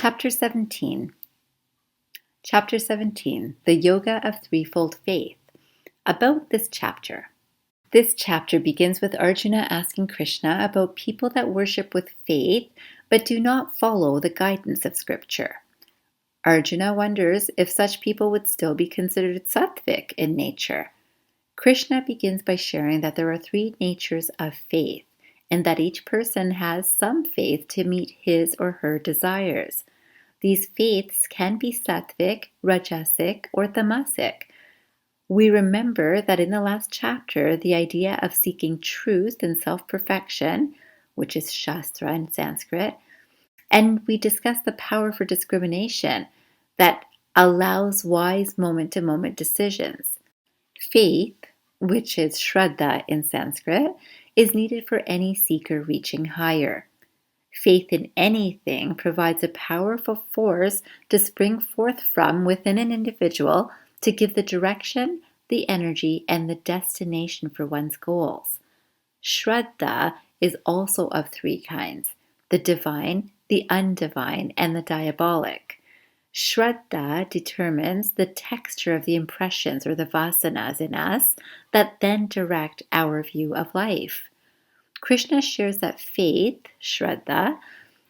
Chapter 17. Chapter 17, The Yoga of Threefold Faith. About this chapter. This chapter begins with Arjuna asking Krishna about people that worship with faith but do not follow the guidance of scripture. Arjuna wonders if such people would still be considered sattvic in nature. Krishna begins by sharing that there are three natures of faith, and that each person has some faith to meet his or her desires. These faiths can be sattvic, rajasic, or tamasic. We remember that in the last chapter, the idea of seeking truth and self-perfection, which is Shastra in Sanskrit, and we discussed the power for discrimination that allows wise moment-to-moment decisions. Faith, which is Shraddha in Sanskrit, is needed for any seeker reaching higher. Faith in anything provides a powerful force to spring forth from within an individual to give the direction, the energy, and the destination for one's goals. Shraddha is also of three kinds: the divine, the undivine, and the diabolic. Shraddha determines the texture of the impressions or the vasanas in us that then direct our view of life. Krishna shares that faith, Shraddha,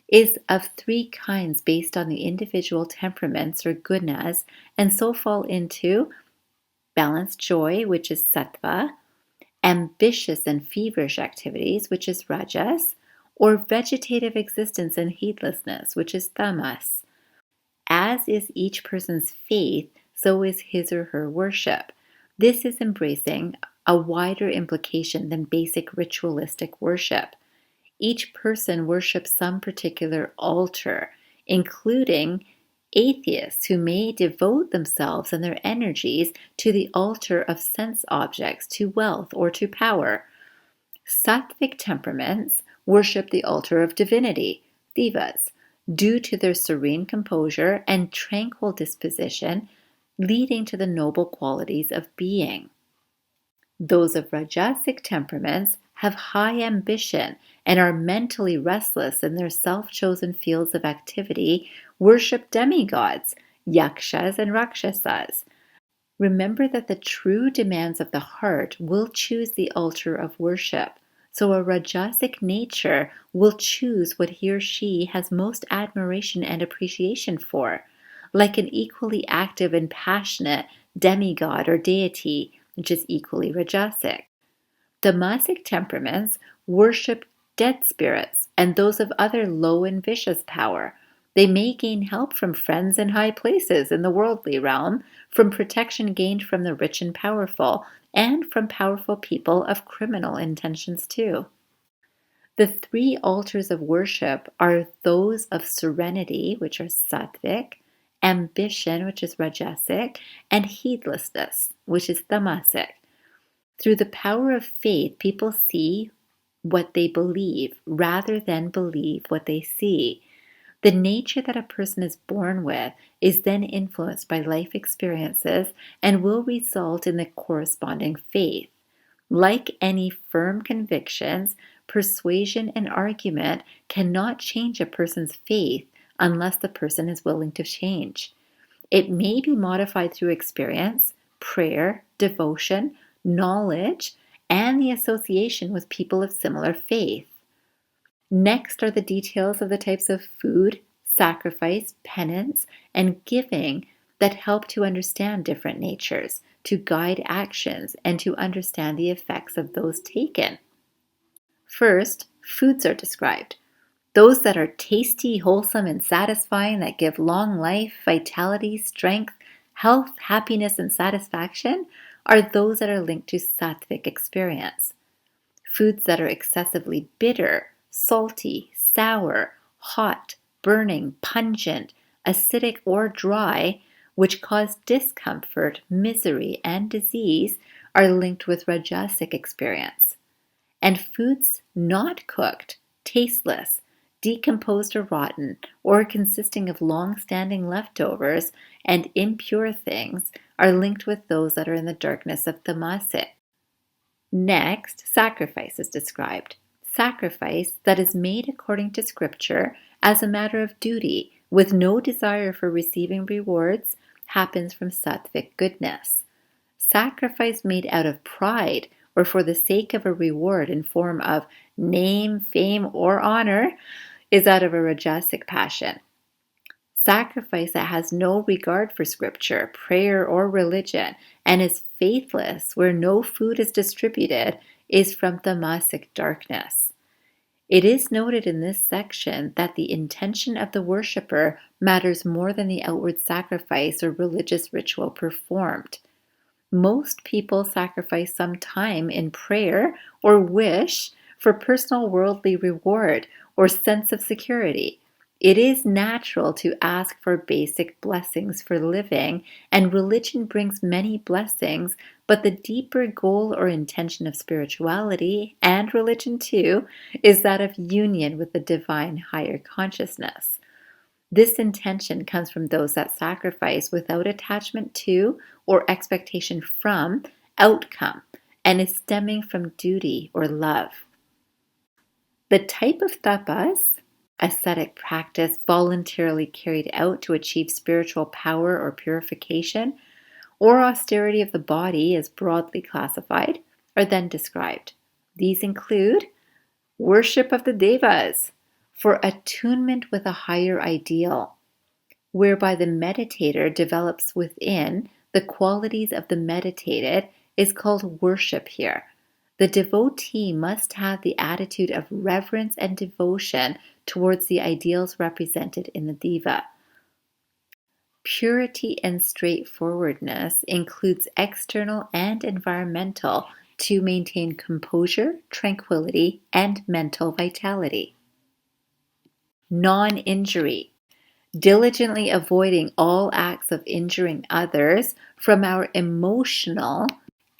is of three kinds based on the individual temperaments or gunas, and so fall into balanced joy, which is sattva, ambitious and feverish activities, which is rajas, or vegetative existence and heedlessness, which is tamas. As is each person's faith, so is his or her worship. This is embracing a wider implication than basic ritualistic worship. Each person worships some particular altar, including atheists who may devote themselves and their energies to the altar of sense objects, to wealth, or to power. Sattvic temperaments worship the altar of divinity, devas, due to their serene composure and tranquil disposition, leading to the noble qualities of being. Those of rajasic temperaments have high ambition and are mentally restless in their self-chosen fields of activity, worship demigods, yakshas and rakshasas. Remember that the true demands of the heart will choose the altar of worship. So a rajasic nature will choose what he or she has most admiration and appreciation for, like an equally active and passionate demigod or deity, which is equally rajasic. Tamasic temperaments worship dead spirits and those of other low and vicious power. They may gain help from friends in high places in the worldly realm, from protection gained from the rich and powerful, and from powerful people of criminal intentions too. The three altars of worship are those of serenity, which are sattvic, ambition, which is rajasic, and heedlessness, which is tamasic. Through the power of faith, people see what they believe rather than believe what they see. The nature that a person is born with is then influenced by life experiences and will result in the corresponding faith. Like any firm convictions, persuasion and argument cannot change a person's faith unless the person is willing to change. It may be modified through experience, prayer, devotion, knowledge, and the association with people of similar faith. Next are the details of the types of food, sacrifice, penance, and giving that help to understand different natures, to guide actions, and to understand the effects of those taken. First, foods are described. Those that are tasty, wholesome, and satisfying, that give long life, vitality, strength, health, happiness, and satisfaction, are those that are linked to sattvic experience. Foods that are excessively bitter, salty, sour, hot, burning, pungent, acidic, or dry, which cause discomfort, misery, and disease, are linked with rajasic experience. And foods not cooked, tasteless, decomposed or rotten, or consisting of long-standing leftovers and impure things, are linked with those that are in the darkness of tamasic. Next, sacrifice is described. Sacrifice that is made according to scripture as a matter of duty, with no desire for receiving rewards, happens from sattvic goodness. Sacrifice made out of pride or for the sake of a reward in form of name, fame, or honor is out of a rajasic passion. Sacrifice that has no regard for scripture, prayer, or religion, and is faithless where no food is distributed, is from tamasic darkness. It is noted in this section that the intention of the worshiper matters more than the outward sacrifice or religious ritual performed. Most people sacrifice some time in prayer or wish for personal worldly reward or sense of security. It is natural to ask for basic blessings for living, and religion brings many blessings, but the deeper goal or intention of spirituality, and religion too, is that of union with the divine higher consciousness. This intention comes from those that sacrifice without attachment to or expectation from outcome and is stemming from duty or love. The type of tapas, ascetic practice voluntarily carried out to achieve spiritual power or purification, or austerity of the body is broadly classified, are then described. These include worship of the devas for attunement with a higher ideal, whereby the meditator develops within the qualities of the meditated, is called worship here. The devotee must have the attitude of reverence and devotion towards the ideals represented in the deva. Purity and straightforwardness includes external and environmental to maintain composure, tranquility, and mental vitality. Non-injury, diligently avoiding all acts of injuring others from our emotional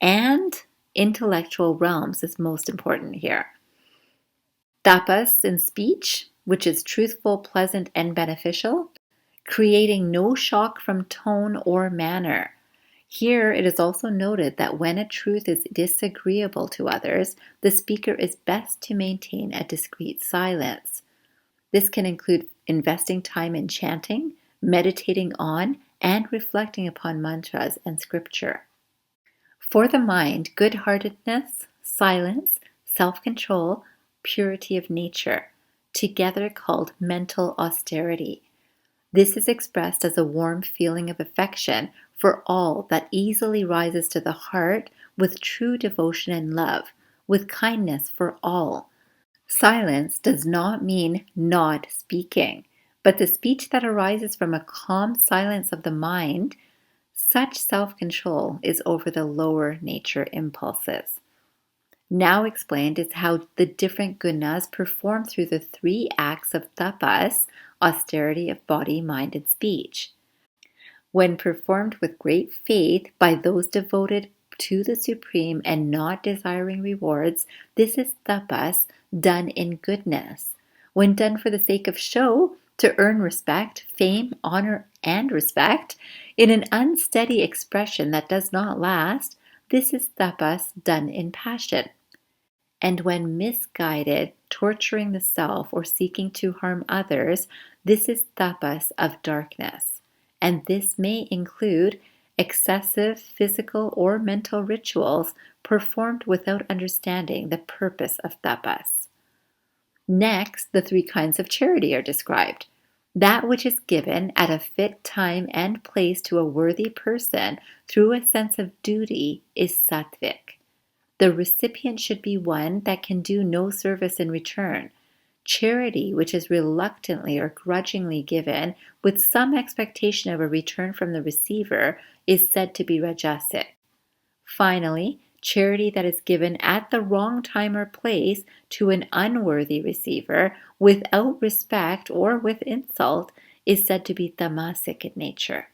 and intellectual realms is most important here. Tapas in speech, which is truthful, pleasant, and beneficial, creating no shock from tone or manner. Here it is also noted that when a truth is disagreeable to others, the speaker is best to maintain a discreet silence. This can include investing time in chanting, meditating on, and reflecting upon mantras and scripture. For the mind, good-heartedness, silence, self-control, purity of nature, together called mental austerity. This is expressed as a warm feeling of affection for all that easily rises to the heart with true devotion and love, with kindness for all. Silence does not mean not speaking, but the speech that arises from a calm silence of the mind. Such self-control is over the lower nature impulses. Now explained is how the different gunas perform through the three acts of tapas, austerity of body, mind, and speech. When performed with great faith by those devoted to the Supreme and not desiring rewards, this is tapas done in goodness. When done for the sake of show, to earn respect, fame, honor, and respect, in an unsteady expression that does not last, this is tapas done in passion. And when misguided, torturing the self, or seeking to harm others, this is tapas of darkness. And this may include excessive physical or mental rituals performed without understanding the purpose of tapas. Next, the three kinds of charity are described. That which is given at a fit time and place to a worthy person through a sense of duty is sattvic. The recipient should be one that can do no service in return. Charity, which is reluctantly or grudgingly given with some expectation of a return from the receiver, is said to be rajasic. Finally, charity that is given at the wrong time or place to an unworthy receiver without respect or with insult is said to be tamasic in nature.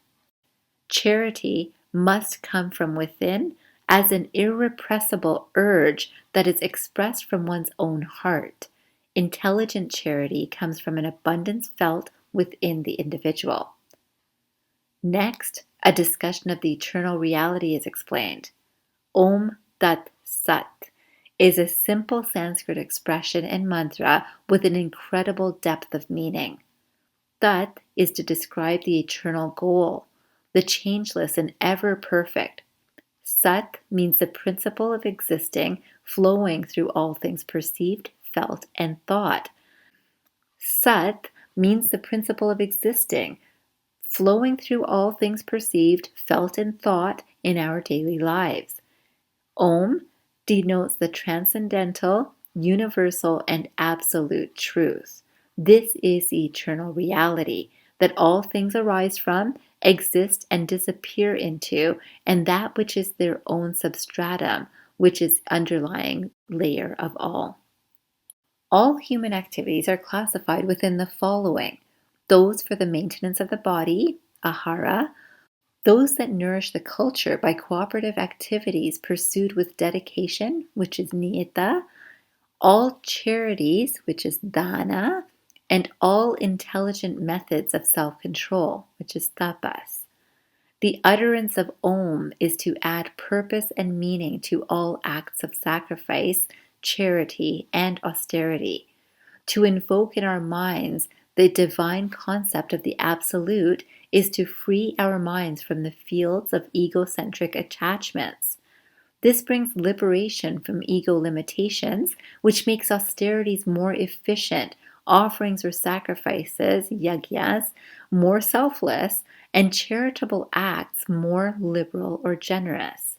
Charity must come from within as an irrepressible urge that is expressed from one's own heart. Intelligent charity comes from an abundance felt within the individual. Next, a discussion of the eternal reality is explained. Om Tat Sat is a simple Sanskrit expression and mantra with an incredible depth of meaning. Tat is to describe the eternal goal, the changeless and ever perfect. Sat means the principle of existing, flowing through all things perceived, felt, and thought. Sat means the principle of existing, flowing through all things perceived, felt, and thought in our daily lives. Om denotes the transcendental, universal, and absolute truth. This is the eternal reality that all things arise from, exist, and disappear into, and that which is their own substratum, which is underlying layer of all. All human activities are classified within the following: those for the maintenance of the body, ahara; those that nourish the culture by cooperative activities pursued with dedication, which is niyata; all charities, which is dana; and all intelligent methods of self-control, which is tapas. The utterance of Om is to add purpose and meaning to all acts of sacrifice, charity, and austerity. To invoke in our minds the divine concept of the Absolute is to free our minds from the fields of egocentric attachments. This brings liberation from ego limitations, which makes austerities more efficient, offerings or sacrifices, yagyas, more selfless, and charitable acts more liberal or generous.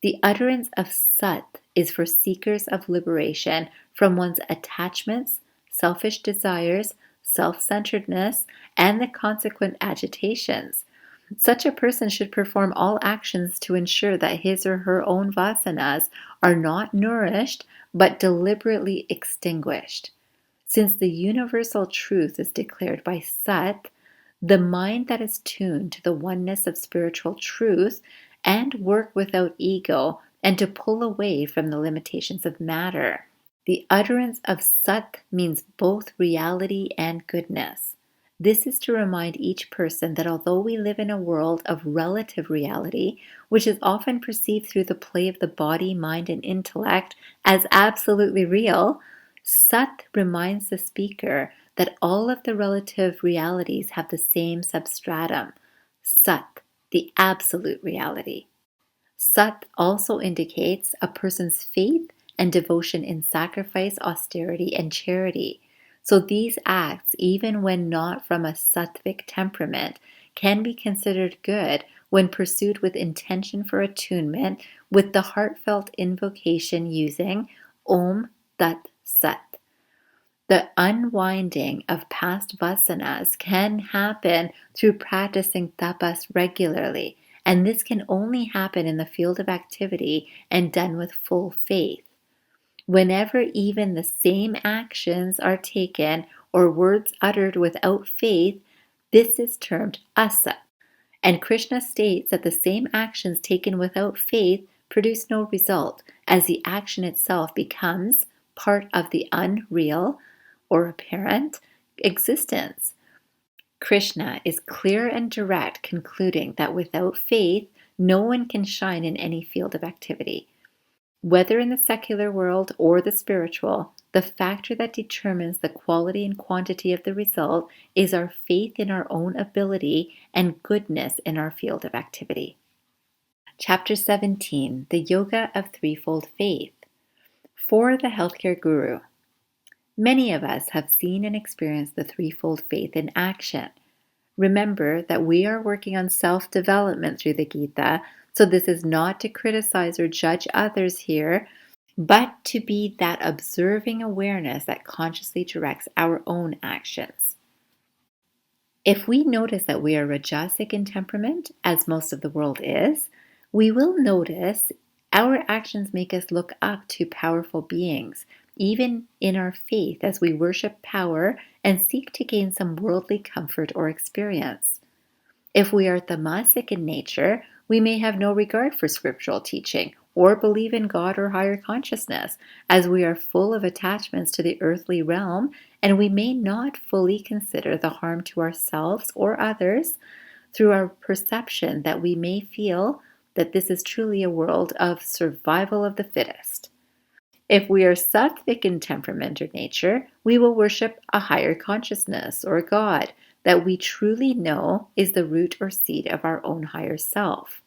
The utterance of Sat is for seekers of liberation from one's attachments, selfish desires, self-centeredness, and the consequent agitations. Such a person should perform all actions to ensure that his or her own vasanas are not nourished but deliberately extinguished. Since the universal truth is declared by Sat, the mind that is tuned to the oneness of spiritual truth and work without ego and to pull away from the limitations of matter. The utterance of Sat means both reality and goodness. This is to remind each person that although we live in a world of relative reality, which is often perceived through the play of the body, mind, and intellect as absolutely real, Sat reminds the speaker that all of the relative realities have the same substratum, Sat, the absolute reality. Sat also indicates a person's faith and devotion in sacrifice, austerity, and charity. So these acts, even when not from a sattvic temperament, can be considered good when pursued with intention for attunement with the heartfelt invocation using Om Tat Sat. The unwinding of past vasanas can happen through practicing tapas regularly, and this can only happen in the field of activity and done with full faith. Whenever even the same actions are taken or words uttered without faith, this is termed asa. And Krishna states that the same actions taken without faith produce no result, as the action itself becomes part of the unreal or apparent existence. Krishna is clear and direct, concluding that without faith, no one can shine in any field of activity. Whether in the secular world or the spiritual, the factor that determines the quality and quantity of the result is our faith in our own ability and goodness in our field of activity. Chapter 17, The Yoga of Threefold Faith. For the Healthcare Guru. Many of us have seen and experienced the threefold faith in action. Remember that we are working on self-development through the Gita, so this is not to criticize or judge others here, but to be that observing awareness that consciously directs our own actions. If we notice that we are rajasic in temperament, as most of the world is, we will notice our actions make us look up to powerful beings, even in our faith as we worship power and seek to gain some worldly comfort or experience. If we are tamasic in nature, we may have no regard for scriptural teaching or believe in God or higher consciousness, as we are full of attachments to the earthly realm, and we may not fully consider the harm to ourselves or others through our perception that we may feel that this is truly a world of survival of the fittest. If we are sattvic in temperament or nature, we will worship a higher consciousness or God, that we truly know is the root or seed of our own higher self.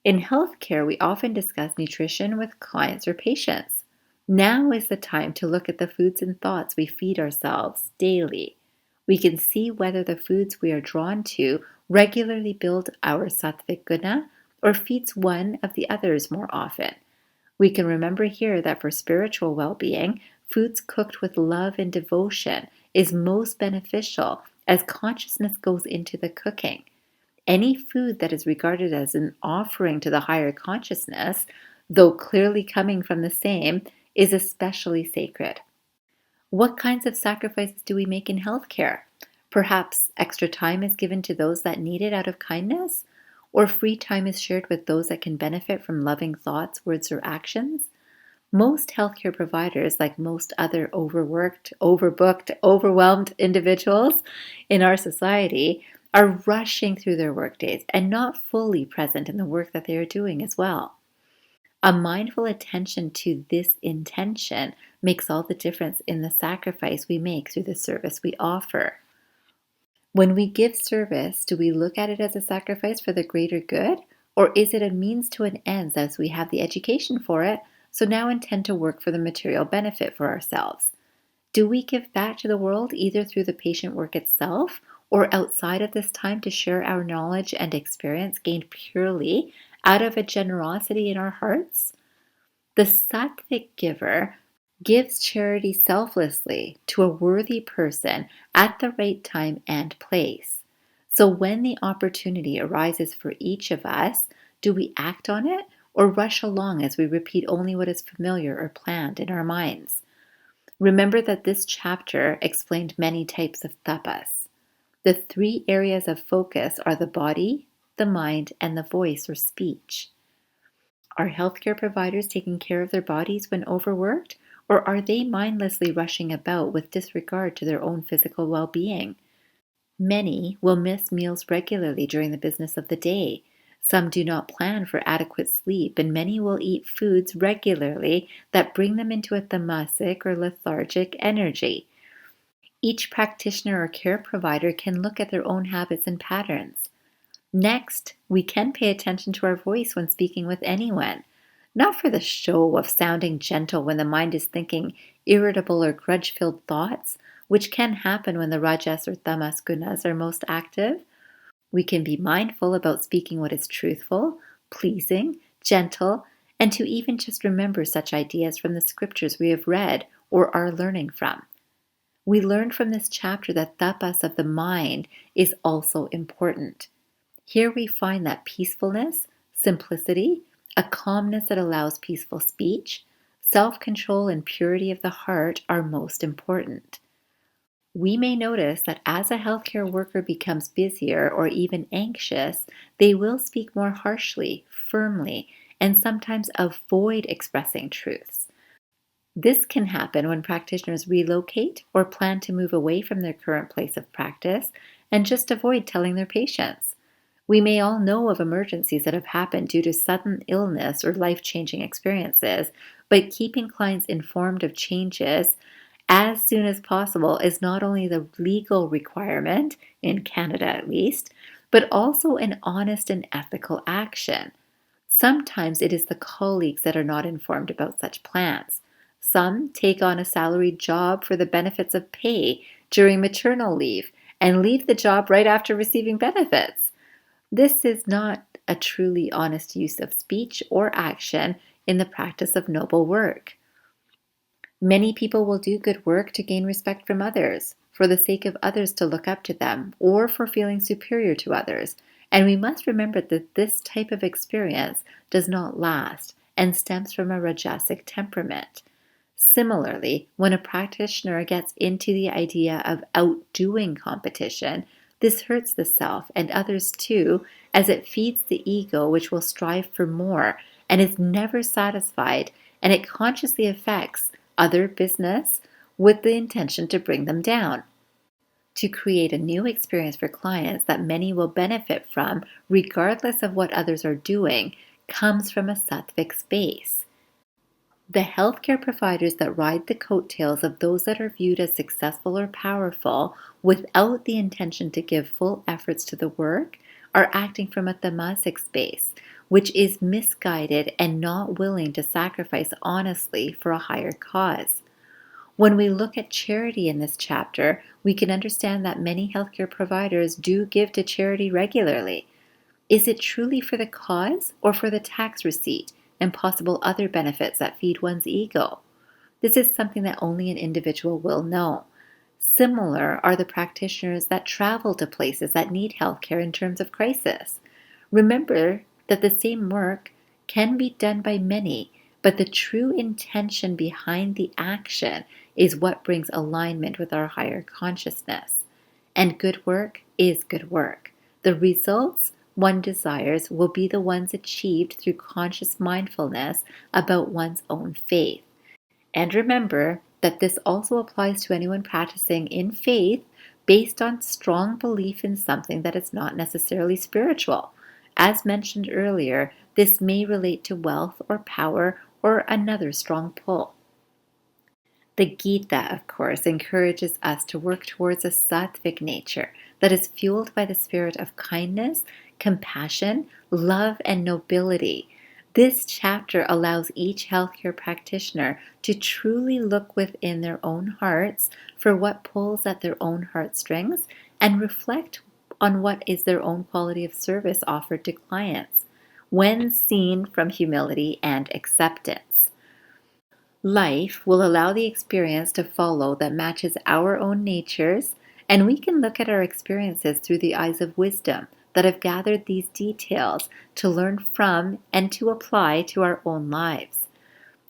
In healthcare, we often discuss nutrition with clients or patients. Now is the time to look at the foods and thoughts we feed ourselves daily. We can see whether the foods we are drawn to regularly build our sattvic guna or feeds one of the others more often. We can remember here that for spiritual well-being, foods cooked with love and devotion is most beneficial as consciousness goes into the cooking. Any food that is regarded as an offering to the higher consciousness, though clearly coming from the same, is especially sacred. What kinds of sacrifices do we make in healthcare? Perhaps extra time is given to those that need it out of kindness? Or free time is shared with those that can benefit from loving thoughts, words, or actions? Most healthcare providers, like most other overworked, overbooked, overwhelmed individuals in our society, are rushing through their workdays and not fully present in the work that they are doing as well. A mindful attention to this intention makes all the difference in the sacrifice we make through the service we offer. When we give service, do we look at it as a sacrifice for the greater good, or is it a means to an end as we have the education for it, so now intend to work for the material benefit for ourselves? Do we give back to the world either through the patient work itself or outside of this time to share our knowledge and experience gained purely out of a generosity in our hearts? The sattvic giver gives charity selflessly to a worthy person at the right time and place. So when the opportunity arises for each of us, do we act on it or rush along as we repeat only what is familiar or planned in our minds? Remember that this chapter explained many types of tapas. The three areas of focus are the body, the mind, and the voice or speech. Are healthcare providers taking care of their bodies when overworked, or are they mindlessly rushing about with disregard to their own physical well-being? Many will miss meals regularly during the business of the day. Some do not plan for adequate sleep, and many will eat foods regularly that bring them into a tamasic or lethargic energy. Each practitioner or care provider can look at their own habits and patterns. Next, we can pay attention to our voice when speaking with anyone, not for the show of sounding gentle when the mind is thinking irritable or grudge-filled thoughts, which can happen when the rajas or tamas gunas are most active. We can be mindful about speaking what is truthful, pleasing, gentle, and to even just remember such ideas from the scriptures we have read or are learning from. We learned from this chapter that tapas of the mind is also important. Here we find that peacefulness, simplicity, a calmness that allows peaceful speech, self-control, and purity of the heart are most important. We may notice that as a healthcare worker becomes busier or even anxious, they will speak more harshly, firmly, and sometimes avoid expressing truths. This can happen when practitioners relocate or plan to move away from their current place of practice and just avoid telling their patients. We may all know of emergencies that have happened due to sudden illness or life-changing experiences, but keeping clients informed of changes as soon as possible is not only the legal requirement, in Canada at least, but also an honest and ethical action. Sometimes it is the colleagues that are not informed about such plans. Some take on a salaried job for the benefits of pay during maternal leave and leave the job right after receiving benefits. This is not a truly honest use of speech or action in the practice of noble work. Many people will do good work to gain respect from others, for the sake of others to look up to them, or for feeling superior to others. And we must remember that this type of experience does not last and stems from a rajasic temperament. Similarly, when a practitioner gets into the idea of outdoing competition, this hurts the self and others too, as it feeds the ego, which will strive for more and is never satisfied, and it consciously affects other business with the intention to bring them down. To create a new experience for clients that many will benefit from, regardless of what others are doing, comes from a sattvic space. The healthcare providers that ride the coattails of those that are viewed as successful or powerful without the intention to give full efforts to the work are acting from a tamasic space, which is misguided and not willing to sacrifice honestly for a higher cause. When we look at charity in this chapter, we can understand that many healthcare providers do give to charity regularly. Is it truly for the cause or for the tax receipt and possible other benefits that feed one's ego? This is something that only an individual will know. Similar are the practitioners that travel to places that need healthcare in terms of crisis. Remember that the same work can be done by many, but the true intention behind the action is what brings alignment with our higher consciousness. And good work is good work. The results one desires will be the ones achieved through conscious mindfulness about one's own faith. And remember that this also applies to anyone practicing in faith based on strong belief in something that is not necessarily spiritual. As mentioned earlier, this may relate to wealth or power or another strong pull. The Gita, of course, encourages us to work towards a sattvic nature that is fueled by the spirit of kindness, compassion, love, and nobility. This chapter allows each healthcare practitioner to truly look within their own hearts for what pulls at their own heartstrings and reflect on what is their own quality of service offered to clients when seen from humility and acceptance. Life will allow the experience to follow that matches our own natures, and we can look at our experiences through the eyes of wisdom that have gathered these details to learn from and to apply to our own lives.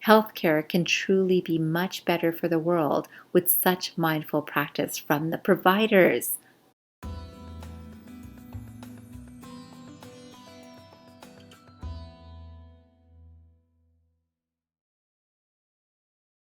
Healthcare can truly be much better for the world with such mindful practice from the providers.